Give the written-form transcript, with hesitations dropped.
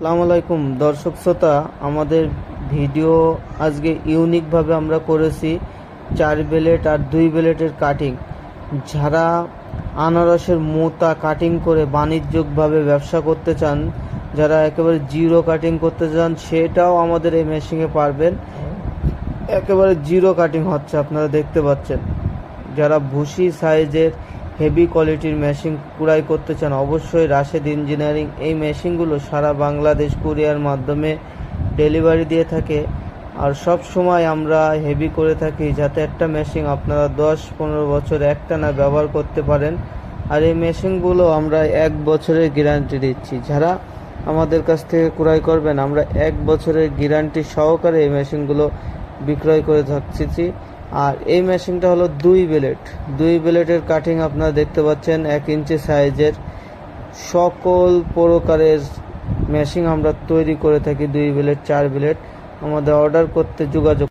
আসসালামু আলাইকুম দর্শক শ্রোতা, আমাদের ভিডিও আজকে ইউনিকভাবে আমরা করেছি 4 ব্লেড আর 2 ব্লেডের কাটিং। যারা আনারসের মোতা কাটিং করে বাণিজ্যিকভাবে ব্যবসা করতে চান, যারা একেবারে জিরো কাটিং করতে চান, সেটাও আমাদের এই মেশিনে পারবেন। একেবারে জিরো কাটিং হচ্ছে, আপনারা দেখতে পাচ্ছেন। যারা ভুসি সাইজের হেভি কোয়ালিটির মেশিন ক্রয় করতে চান, অবশ্যই রাশেদ ইঞ্জিনিয়ারিং এই মেশিনগুলো সারা বাংলাদেশ কুরিয়ার মাধ্যমে ডেলিভারি দিয়ে থাকে। আর সব সময় আমরা হেভি করে থাকি, যাতে একটা মেশিন আপনারা 10-15 বছর একটানা ব্যবহার করতে পারেন। আর এই মেশিনগুলো আমরা 1 বছরের গ্যারান্টি দিচ্ছি। যারা আমাদের কাছ থেকে ক্রয় করবেন, আমরা 1 বছরের গ্যারান্টি সহকারে এই মেশিনগুলো বিক্রয় করে থাকছি। আর এই মেশিনটা হলো 2 ব্লেডের কাটিং। আপনারা দেখতে পাচ্ছেন 1 ইঞ্চি সাইজের সকল প্রকারের মেশিন আমরা তৈরি করে থাকি। 2 ব্লেড, 4 ব্লেড। আমাদের অর্ডার করতে যোগাযোগ